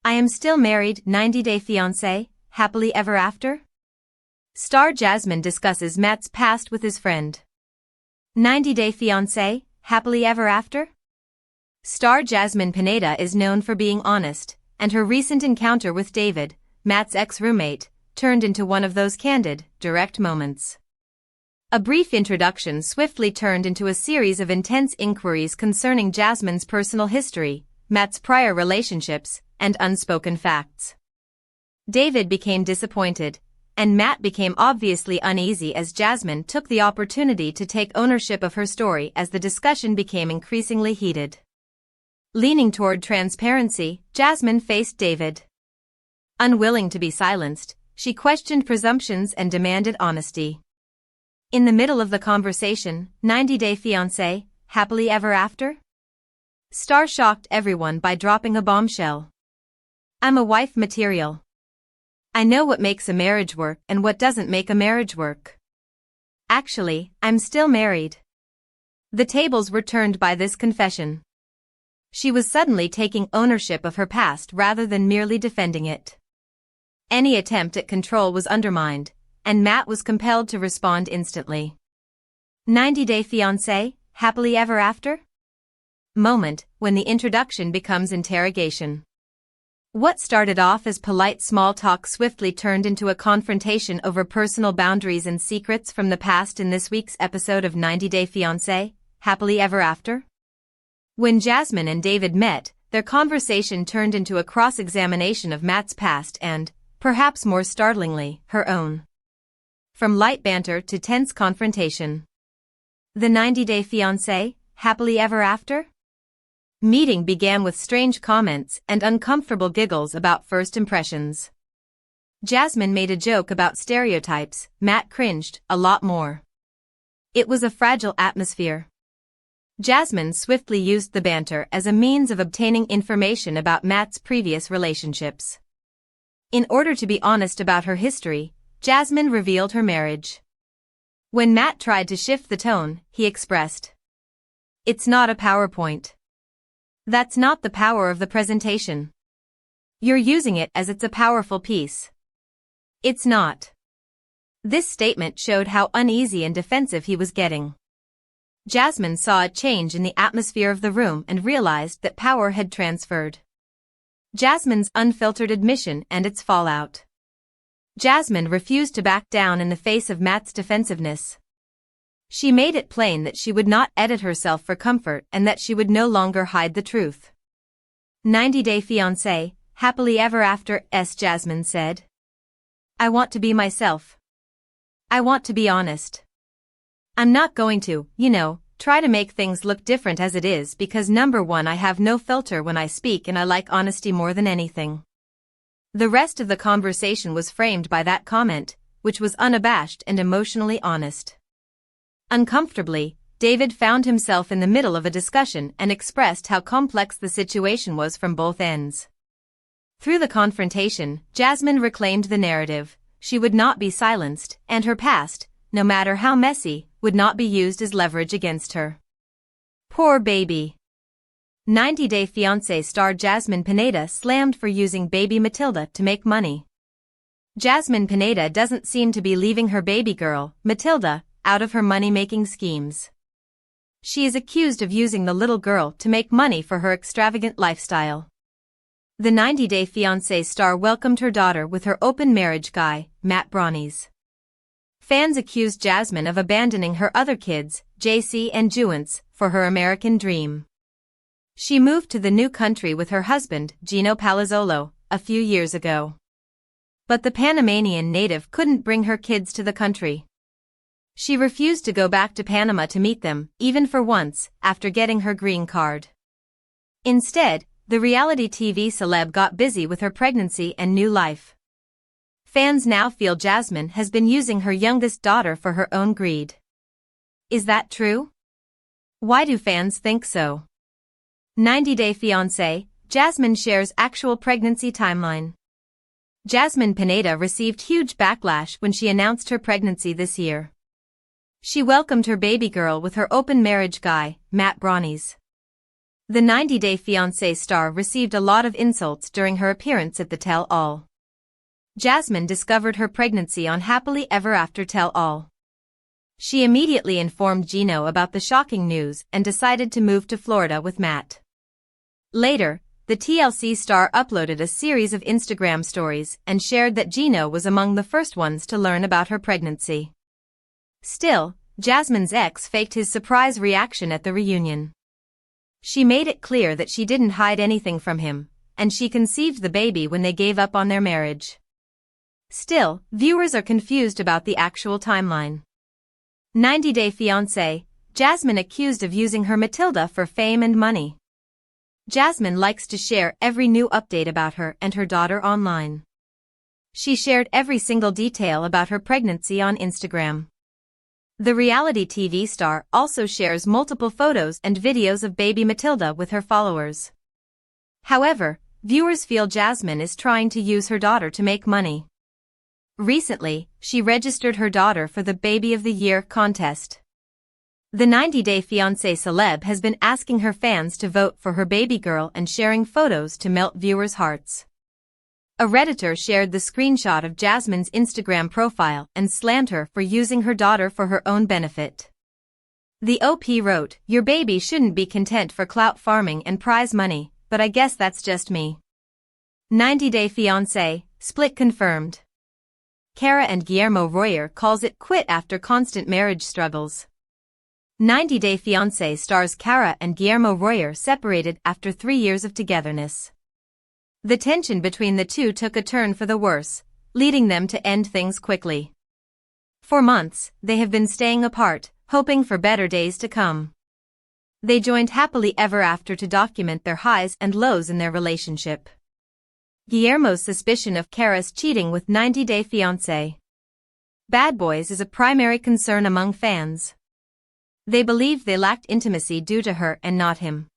I am still married. 90-day fiancé, happily ever after? Star Jasmine discusses Matt's past with his friend. 90-day fiancé, happily ever after? Star Jasmine Pineda is known for being honest, and her recent encounter with David, Matt's ex-roommate, turned into one of those candid, direct moments. A brief introduction swiftly turned into a series of intense inquiries concerning Jasmine's personal history, Matt's prior relationships, and unspoken facts. David became disappointed, and Matt became obviously uneasy as Jasmine took the opportunity to take ownership of her story as the discussion became increasingly heated. Leaning toward transparency, Jasmine faced David. Unwilling to be silenced, she questioned presumptions and demanded honesty. In the middle of the conversation, 90-day fiancé, happily ever after? Star shocked everyone by dropping a bombshell. I'm a wife material. I know what makes a marriage work and what doesn't make a marriage work. Actually, I'm still married. The tables were turned by this confession. She was suddenly taking ownership of her past rather than merely defending it. Any attempt at control was undermined, and Matt was compelled to respond instantly. 90-day fiancé, happily ever after? Moment, when the introduction becomes interrogation. What started off as polite small talk swiftly turned into a confrontation over personal boundaries and secrets from the past in this week's episode of 90-day fiancé, happily ever after? When Jasmine and David met, their conversation turned into a cross-examination of Matt's past and, perhaps more startlingly, her own. From light banter to tense confrontation. The 90-day fiancé, happily ever after? Meeting began with strange comments and uncomfortable giggles about first impressions. Jasmine made a joke about stereotypes, Matt cringed, a lot more. It was a fragile atmosphere. Jasmine swiftly used the banter as a means of obtaining information about Matt's previous relationships. In order to be honest about her history, Jasmine revealed her marriage. When Matt tried to shift the tone, he expressed, "It's not a PowerPoint. That's not the power of the presentation. You're using it as it's a powerful piece. It's not." This statement showed how uneasy and defensive he was getting. Jasmine saw a change in the atmosphere of the room and realized that power had transferred. Jasmine's unfiltered admission and its fallout. Jasmine refused to back down in the face of Matt's defensiveness. She made it plain that she would not edit herself for comfort and that she would no longer hide the truth. 90-day fiancé, happily ever after, Jasmine said. I want to be myself. I want to be honest. I'm not going to, try to make things look different as it is because number one, I have no filter when I speak and I like honesty more than anything. The rest of the conversation was framed by that comment, which was unabashed and emotionally honest. Uncomfortably, David found himself in the middle of a discussion and expressed how complex the situation was from both ends. Through the confrontation, Jasmine reclaimed the narrative. She would not be silenced, and her past, no matter how messy, would not be used as leverage against her. Poor baby. 90-day fiancé star Jasmine Pineda slammed for using baby Matilda to make money. Jasmine Pineda doesn't seem to be leaving her baby girl, Matilda, out of her money-making schemes. She is accused of using the little girl to make money for her extravagant lifestyle. The 90-day fiancé star welcomed her daughter with her open marriage guy, Matt Brownies. Fans accused Jasmine of abandoning her other kids, JC and Juance, for her American dream. She moved to the new country with her husband, Gino Palazzolo, a few years ago. But the Panamanian native couldn't bring her kids to the country. She refused to go back to Panama to meet them, even for once, after getting her green card. Instead, the reality TV celeb got busy with her pregnancy and new life. Fans now feel Jasmine has been using her youngest daughter for her own greed. Is that true? Why do fans think so? 90-day fiancé, Jasmine shares actual pregnancy timeline. Jasmine Pineda received huge backlash when she announced her pregnancy this year. She welcomed her baby girl with her open marriage guy, Matt Brownies. The 90 Day Fiancé star received a lot of insults during her appearance at the tell-all. Jasmine discovered her pregnancy on Happily Ever After tell-all. She immediately informed Gino about the shocking news and decided to move to Florida with Matt. Later, the TLC star uploaded a series of Instagram stories and shared that Gino was among the first ones to learn about her pregnancy. Still, Jasmine's ex faked his surprise reaction at the reunion. She made it clear that she didn't hide anything from him, and she conceived the baby when they gave up on their marriage. Still, viewers are confused about the actual timeline. 90 Day Fiancé, Jasmine accused of using her Matilda for fame and money. Jasmine likes to share every new update about her and her daughter online. She shared every single detail about her pregnancy on Instagram. The reality TV star also shares multiple photos and videos of baby Matilda with her followers. However, viewers feel Jasmine is trying to use her daughter to make money. Recently, she registered her daughter for the Baby of the Year contest. The 90 Day Fiancé celeb has been asking her fans to vote for her baby girl and sharing photos to melt viewers' hearts. A Redditor shared the screenshot of Jasmine's Instagram profile and slammed her for using her daughter for her own benefit. The OP wrote, "Your baby shouldn't be content for clout farming and prize money, but I guess that's just me." 90 Day Fiancé, split confirmed. Cara and Guillermo Royer calls it quit after constant marriage struggles. 90 Day Fiancé stars Cara and Guillermo Royer separated after 3 years of togetherness. The tension between the two took a turn for the worse, leading them to end things quickly. For months, they have been staying apart, hoping for better days to come. They joined Happily Ever After to document their highs and lows in their relationship. Guillermo's suspicion of Cara's cheating with 90 Day Fiancé. Bad Boys is a primary concern among fans. They believe they lacked intimacy due to her and not him.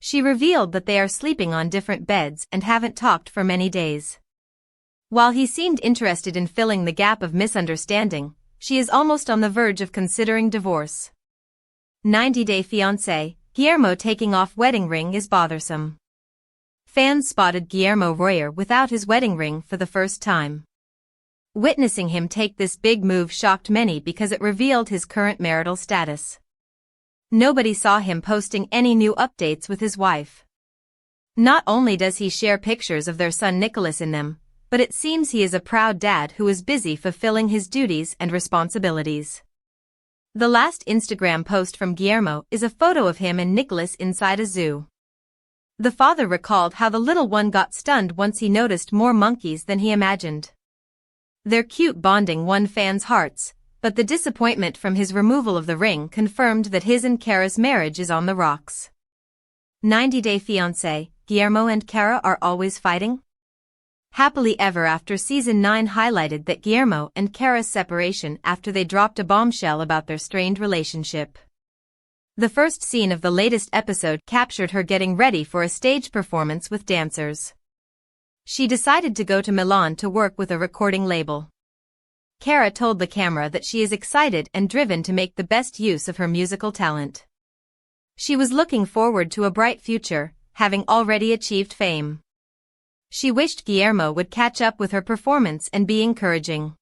She revealed that they are sleeping on different beds and haven't talked for many days. While he seemed interested in filling the gap of misunderstanding, she is almost on the verge of considering divorce. 90 Day Fiancé, Guillermo taking off wedding ring is bothersome. Fans spotted Guillermo Royer without his wedding ring for the first time. Witnessing him take this big move shocked many because it revealed his current marital status. Nobody saw him posting any new updates with his wife. Not only does he share pictures of their son Nicholas in them, but it seems he is a proud dad who is busy fulfilling his duties and responsibilities. The last Instagram post from Guillermo is a photo of him and Nicholas inside a zoo. The father recalled how the little one got stunned once he noticed more monkeys than he imagined. Their cute bonding won fans' hearts, but the disappointment from his removal of the ring confirmed that his and Cara's marriage is on the rocks. 90 Day Fiancé, Guillermo and Cara are always fighting? Happily Ever After Season 9 highlighted that Guillermo and Cara's separation after they dropped a bombshell about their strained relationship. The first scene of the latest episode captured her getting ready for a stage performance with dancers. She decided to go to Milan to work with a recording label. Cara told the camera that she is excited and driven to make the best use of her musical talent. She was looking forward to a bright future, having already achieved fame. She wished Guillermo would catch up with her performance and be encouraging.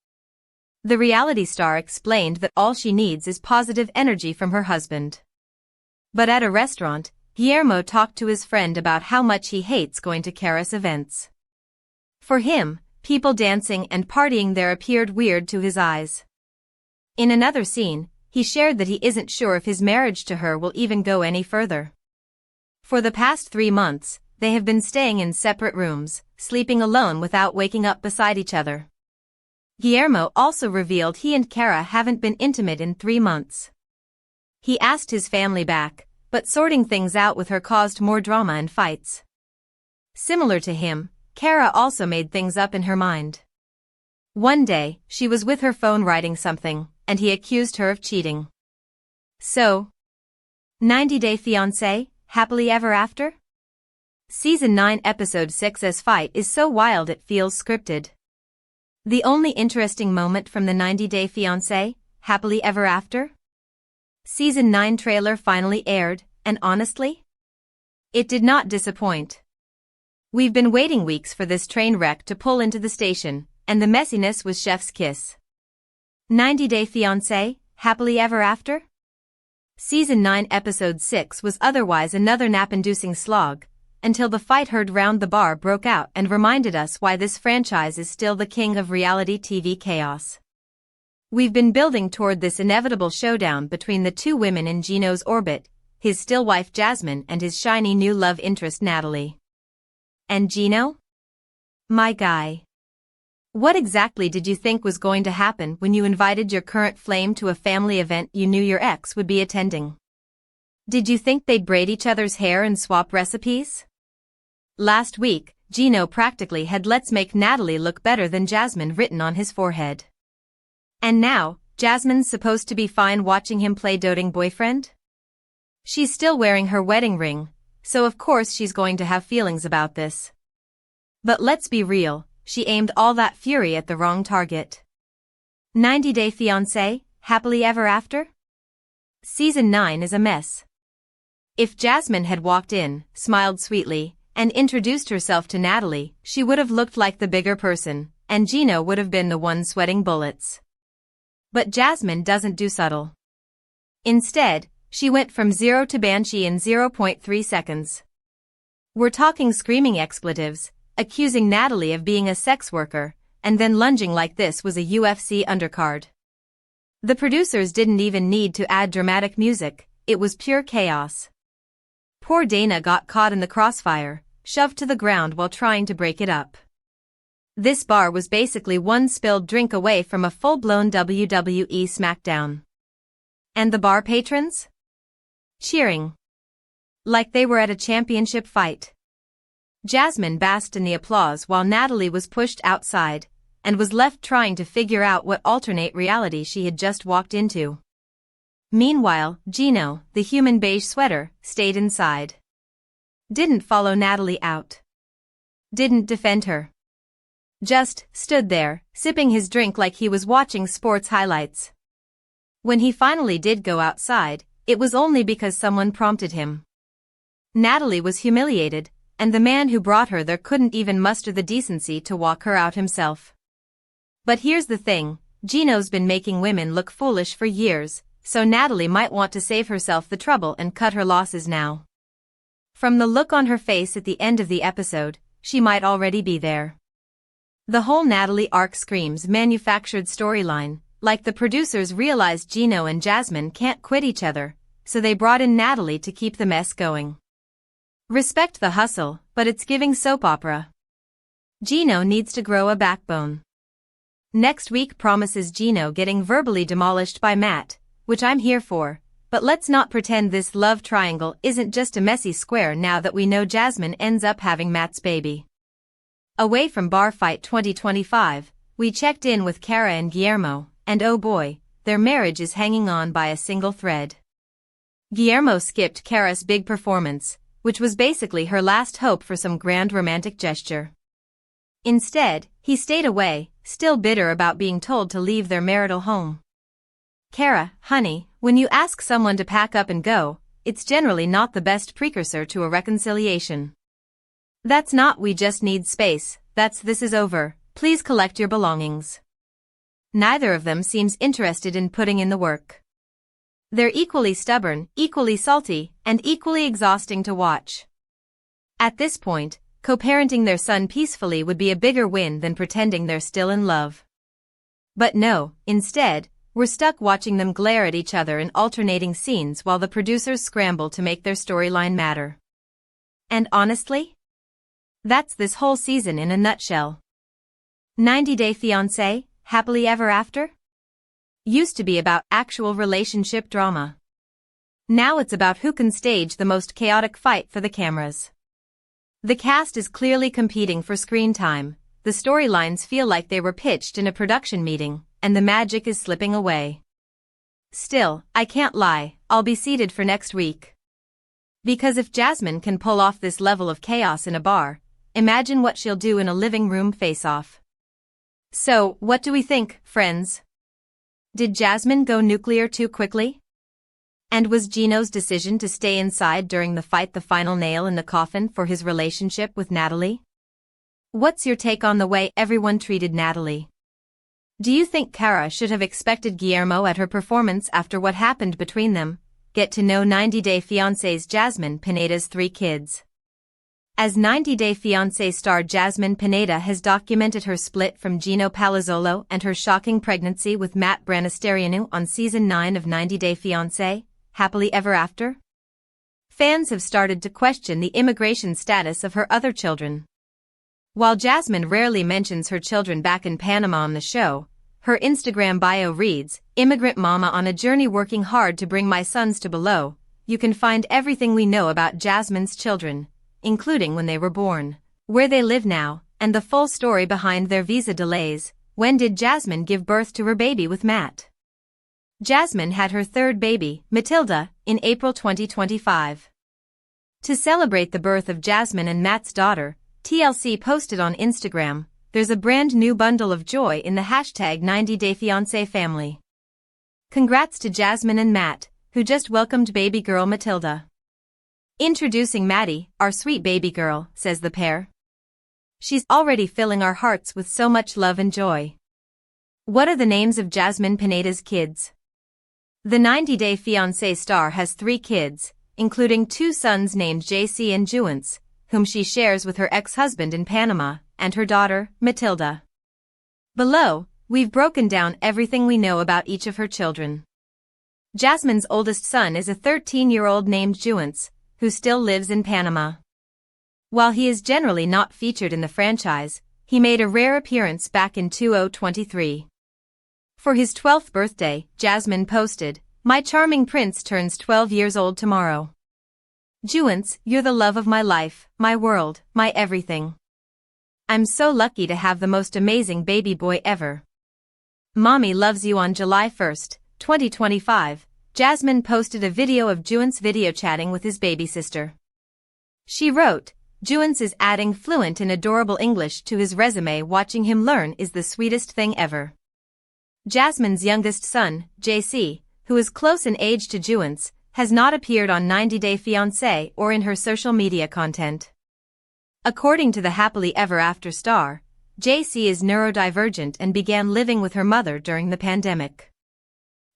The reality star explained that all she needs is positive energy from her husband. But at a restaurant, Guillermo talked to his friend about how much he hates going to Cara's events. For him, people dancing and partying there appeared weird to his eyes. In another scene, he shared that he isn't sure if his marriage to her will even go any further. For the past 3 months, they have been staying in separate rooms, sleeping alone without waking up beside each other. Guillermo also revealed he and Cara haven't been intimate in 3 months. He asked his family back, but sorting things out with her caused more drama and fights. Similar to him, Cara also made things up in her mind. One day, she was with her phone writing something, and he accused her of cheating. So, 90 Day Fiancé, Happily Ever After? Season 9 Episode 6's fight is so wild it feels scripted. The only interesting moment from the 90 Day Fiancé, Happily Ever After? Season 9 trailer finally aired, and honestly, It did not disappoint. We've been waiting weeks for this train wreck to pull into the station, and the messiness was chef's kiss. 90 Day Fiancé, Happily Ever After? Season 9 Episode 6 was otherwise another nap-inducing slog, until the fight heard round the bar broke out and reminded us why this franchise is still the king of reality TV chaos. We've been building toward this inevitable showdown between the two women in Gino's orbit, his still wife Jasmine and his shiny new love interest Natalie. And Gino? My guy. What exactly did you think was going to happen when you invited your current flame to a family event you knew your ex would be attending? Did you think they'd braid each other's hair and swap recipes? Last week, Gino practically had "Let's make Natalie look better than Jasmine" written on his forehead. And now, Jasmine's supposed to be fine watching him play doting boyfriend? She's still wearing her wedding ring, so of course she's going to have feelings about this. But let's be real, she aimed all that fury at the wrong target. 90 Day Fiancé, Happily Ever After? Season 9 is a mess. If Jasmine had walked in, smiled sweetly, and introduced herself to Natalie, she would have looked like the bigger person, and Gino would have been the one sweating bullets. But Jasmine doesn't do subtle. Instead, she went from zero to banshee in 0.3 seconds. We're talking screaming expletives, accusing Natalie of being a sex worker, and then lunging like this was a UFC undercard. The producers didn't even need to add dramatic music, it was pure chaos. Poor Dana got caught in the crossfire, shoved to the ground while trying to break it up. This bar was basically one spilled drink away from a full-blown WWE SmackDown. And the bar patrons? Cheering. Like they were at a championship fight. Jasmine basked in the applause while Natalie was pushed outside, and was left trying to figure out what alternate reality she had just walked into. Meanwhile, Gino, the human beige sweater, stayed inside. Didn't follow Natalie out. Didn't defend her. Just stood there, sipping his drink like he was watching sports highlights. When he finally did go outside, it was only because someone prompted him. Natalie was humiliated, and the man who brought her there couldn't even muster the decency to walk her out himself. But here's the thing, Gino's been making women look foolish for years, so Natalie might want to save herself the trouble and cut her losses now. From the look on her face at the end of the episode, she might already be there. The whole Natalie arc screams manufactured storyline, like the producers realized Gino and Jasmine can't quit each other, so they brought in Natalie to keep the mess going. Respect the hustle, but it's giving soap opera. Gino needs to grow a backbone. Next week promises Gino getting verbally demolished by Matt, which I'm here for, but let's not pretend this love triangle isn't just a messy square now that we know Jasmine ends up having Matt's baby. Away from Bar Fight 2025, we checked in with Cara and Guillermo, and oh boy, their marriage is hanging on by a single thread. Guillermo skipped Cara's big performance, which was basically her last hope for some grand romantic gesture. Instead, he stayed away, still bitter about being told to leave their marital home. Cara, honey, when you ask someone to pack up and go, it's generally not the best precursor to a reconciliation. That's not "we just need space," that's "this is over, please collect your belongings." Neither of them seems interested in putting in the work. They're equally stubborn, equally salty, and equally exhausting to watch. At this point, co-parenting their son peacefully would be a bigger win than pretending they're still in love. But no, instead, we're stuck watching them glare at each other in alternating scenes while the producers scramble to make their storyline matter. And honestly, that's this whole season in a nutshell. 90 Day Fiancé, Happily Ever After? Used to be about actual relationship drama. Now it's about who can stage the most chaotic fight for the cameras. The cast is clearly competing for screen time, the storylines feel like they were pitched in a production meeting, and the magic is slipping away. Still, I can't lie, I'll be seated for next week. Because if Jasmine can pull off this level of chaos in a bar, imagine what she'll do in a living room face-off. So, what do we think, friends? Did Jasmine go nuclear too quickly? And was Gino's decision to stay inside during the fight the final nail in the coffin for his relationship with Natalie? What's your take on the way everyone treated Natalie? Do you think Cara should have expected Guillermo at her performance after what happened between them? Get to know 90 Day Fiancé's Jasmine Pineda's 3 kids. As 90 Day Fiancé star Jasmine Pineda has documented her split from Gino Palazzolo and her shocking pregnancy with Matt Branisterianu on Season 9 of 90 Day Fiancé, Happily Ever After? Fans have started to question the immigration status of her other children. While Jasmine rarely mentions her children back in Panama on the show, her Instagram bio reads, "Immigrant mama on a journey working hard to bring my sons to below." You can find everything we know about Jasmine's children, including when they were born, where they live now, and the full story behind their visa delays. When did Jasmine give birth to her baby with Matt? Jasmine had her third baby, Matilda, in April 2025. To celebrate the birth of Jasmine and Matt's daughter, TLC posted on Instagram, "There's a brand new bundle of joy in the hashtag 90 Day Fiancé family. Congrats to Jasmine and Matt, who just welcomed baby girl Matilda. Introducing Maddie, our sweet baby girl," says the pair. "She's already filling our hearts with so much love and joy." What are the names of Jasmine Pineda's kids? The 90 Day Fiancé star has 3 kids, including 2 sons named JC and Juance, whom she shares with her ex-husband in Panama, and her daughter, Matilda. Below, we've broken down everything we know about each of her children. Jasmine's oldest son is a 13-year-old named Juance, who still lives in Panama. While he is generally not featured in the franchise, he made a rare appearance back in 2023. For his 12th birthday, Jasmine posted, "My charming prince turns 12 years old tomorrow. Juance, you're the love of my life, my world, my everything. I'm so lucky to have the most amazing baby boy ever. Mommy loves you." On July 1, 2025, Jasmine posted a video of Juance video chatting with his baby sister. She wrote, "Juance is adding fluent and adorable English to his resume. Watching him learn is the sweetest thing ever." Jasmine's youngest son, JC, who is close in age to Juance, has not appeared on 90 Day Fiancé or in her social media content. According to the Happily Ever After star, JC is neurodivergent and began living with her mother during the pandemic.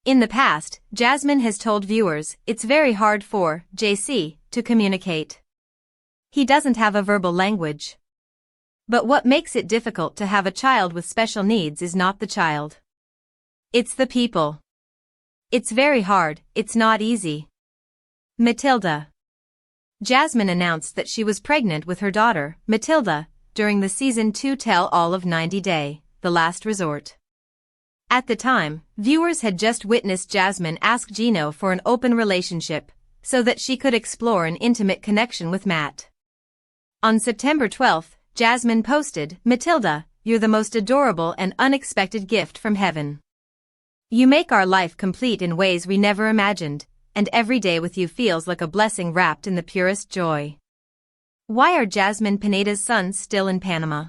In the past, Jasmine has told viewers, "It's very hard for JC to communicate. He doesn't have a verbal language. But what makes it difficult to have a child with special needs is not the child. It's the people. It's very hard, it's not easy." Matilda. Jasmine announced that she was pregnant with her daughter, Matilda, during the Season 2 tell-all of 90 Day, The Last Resort. At the time, viewers had just witnessed Jasmine ask Gino for an open relationship, so that she could explore an intimate connection with Matt. On September 12, Jasmine posted, "Matilda, you're the most adorable and unexpected gift from heaven. You make our life complete in ways we never imagined, and every day with you feels like a blessing wrapped in the purest joy." Why are Jasmine Pineda's sons still in Panama?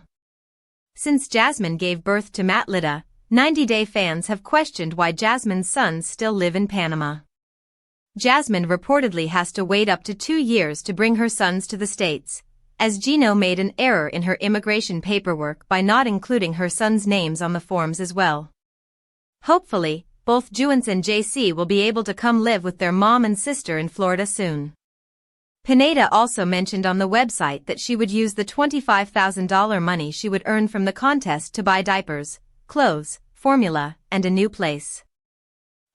Since Jasmine gave birth to Matt Lida, 90 Day fans have questioned why Jasmine's sons still live in Panama. Jasmine reportedly has to wait up to 2 years to bring her sons to the States, as Gino made an error in her immigration paperwork by not including her sons' names on the forms as well. Hopefully, both Juance and JC will be able to come live with their mom and sister in Florida soon. Pineda also mentioned on the website that she would use the $25,000 money she would earn from the contest to buy diapers, clothes, formula, and a new place.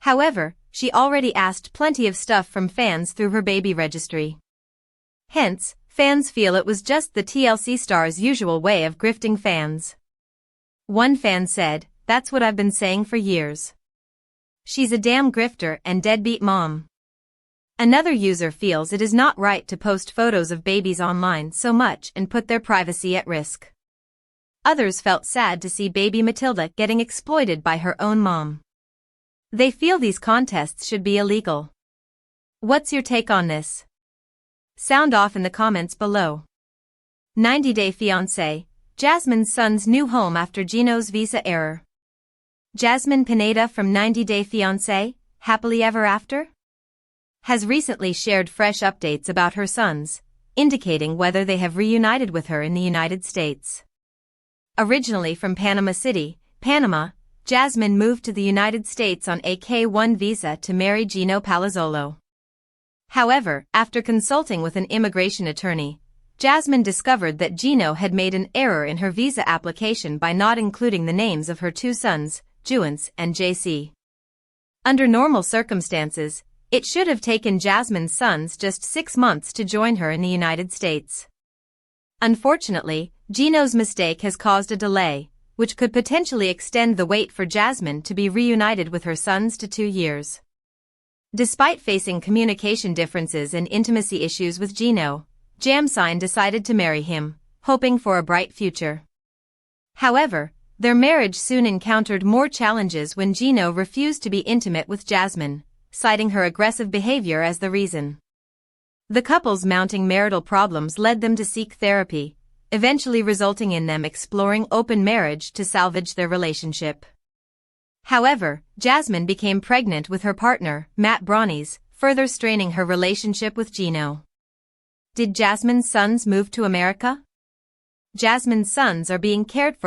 However, she already asked plenty of stuff from fans through her baby registry. Hence, fans feel it was just the TLC star's usual way of grifting fans. One fan said, "That's what I've been saying for years. She's a damn grifter and deadbeat mom." Another user feels it is not right to post photos of babies online so much and put their privacy at risk. Others felt sad to see baby Matilda getting exploited by her own mom. They feel these contests should be illegal. What's your take on this? Sound off in the comments below. 90 Day Fiancé, Jasmine's son's new home after Gino's visa error. Jasmine Pineda from 90 Day Fiancé, Happily Ever After? has recently shared fresh updates about her sons, indicating whether they have reunited with her in the United States. Originally from Panama City, Panama, Jasmine moved to the United States on a K-1 visa to marry Gino Palazzolo. However, after consulting with an immigration attorney, Jasmine discovered that Gino had made an error in her visa application by not including the names of her two sons, Juance and JC. Under normal circumstances, it should have taken Jasmine's sons just 6 months to join her in the United States. Unfortunately, Gino's mistake has caused a delay, which could potentially extend the wait for Jasmine to be reunited with her sons to 2 years. Despite facing communication differences and intimacy issues with Gino, Jasmine decided to marry him, hoping for a bright future. However, their marriage soon encountered more challenges when Gino refused to be intimate with Jasmine, citing her aggressive behavior as the reason. The couple's mounting marital problems led them to seek therapy, eventually resulting in them exploring open marriage to salvage their relationship. However, Jasmine became pregnant with her partner, Matt Brownies, further straining her relationship with Gino. Did Jasmine's sons move to America? Jasmine's sons are being cared for